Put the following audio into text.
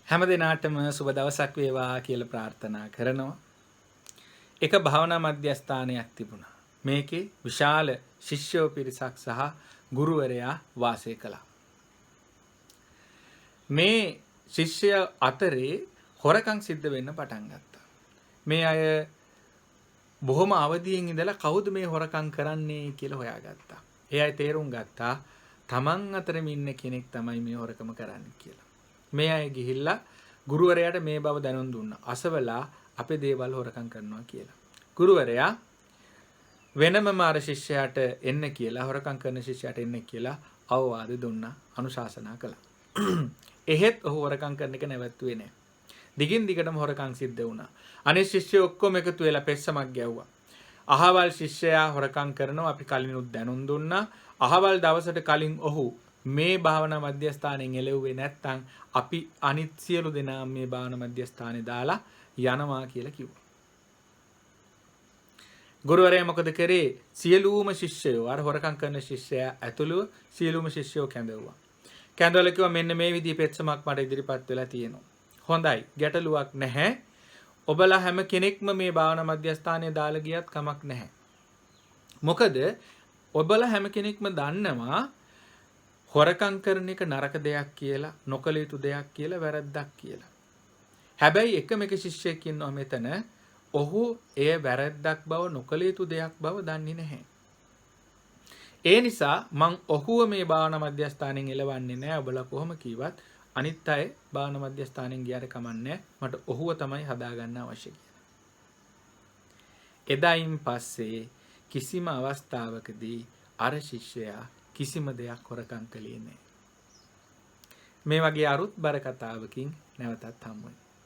හැම දිනාටම සුබ දවසක් වේවා කියලා ප්‍රාර්ථනා කරනවා. එක භාවනා මධ්‍යස්ථානයක් තිබුණා. මේකේ විශාල ශිෂ්‍යෝ පිරිසක් සහ ගුරුවරයා වාසය කළා. මේ ශිෂ්‍ය අතරේ හොරකම් සිද්ධ වෙන්න පටන් ගත්තා. මේ අය බොහොම අවදියෙන් ඉඳලා කවුද මේ හොරකම් කරන්නේ කියලා හොයාගත්තා. ඒ අය තේරුම් ගත්තා තමන් අතරම ඉන්න කෙනෙක් තමයි මේ හොරකම කරන්නේ කියලා. මේ අය ගිහිල්ලා ගුරුවරයාට මේ බව දැනුම් දුන්නා. අසවලා අපේ දේවල් හොරකම් කරනවා කියලා. ගුරුවරයා වෙනමම අර ශිෂ්‍යයාට එන්න කියලා හොරකම් කරන ශිෂ්‍යයාට එන්න කියලා අවවාද දුන්නා, අනුශාසනා කළා. එහෙත් ඔහු හොරකම් කරන එක නැවැත්තුවේ නැහැ. දිගින් දිගටම හොරකම් සිද්ධ වුණා. අනිත් ශිෂ්‍යයෝ ඔක්කොම එකතු වෙලා පෙස්සමක් ගැව්වා. අහවල් ශිෂ්‍යයා හොරකම් කරනවා අපි කලිනුත් දැනුම් දුන්නා. අහවල් දවසට කලින් ඔහු මේ භාවනා මධ්‍යස්ථානයෙන් එළෙව්වේ නැත්නම් අපි අනිත් සියලු දෙනා මේ භාවනා මධ්‍යස්ථානේ දාලා යනවා කියලා කිව්වා. ගුරුවරයා මොකද කරේ? සියලුම ශිෂ්‍යයෝ අර හොරකම් කරන ශිෂ්‍යයා ඇතුළුව සියලුම ශිෂ්‍යයෝ කැඳවුවා. කැඳවලා කිව්වා මෙන්න මේ විදිහේ පෙත්සමක් මට ඉදිරිපත් වෙලා තියෙනවා. හොඳයි, ගැටලුවක් නැහැ. ඔබලා හැම කෙනෙක්ම මේ භාවනා මධ්‍යස්ථානයේ දාලා ගියත් කමක් නැහැ. මොකද ඔබලා හැම කෙනෙක්ම දන්නවා හොරකම් කරන එක නරක දෙයක් කියලා, නොකළ යුතු දෙයක් කියලා, වැරද්දක් කියලා. හැබැයි එකම එක ශිෂ්‍යයෙක් ඉන්නවා මෙතන. ඔහු එය වැරද්දක් බව, නොකළ යුතු දෙයක් බව දන්නේ නැහැ. ඒ නිසා මං ඔහුව මේ භාවනා මධ්‍යස්ථානයෙන් එලවන්නේ නැහැ. ඔබලා කොහොම කිව්වත් අනිත් අය භාවනා මධ්‍යස්ථානයෙන් ගියාට කමන්නේ. මට ඔහුව තමයි හදාගන්න අවශ්‍ය කියලා. එදායින් පස්සේ කිසිම අවස්ථාවකදී අර ශිෂ්‍යයා කිසිම දෙයක් හොරකම් කළේ නැහැ. මේ වගේ අරුත් බර කතාවකින් නැවතත් හමු වෙනවා.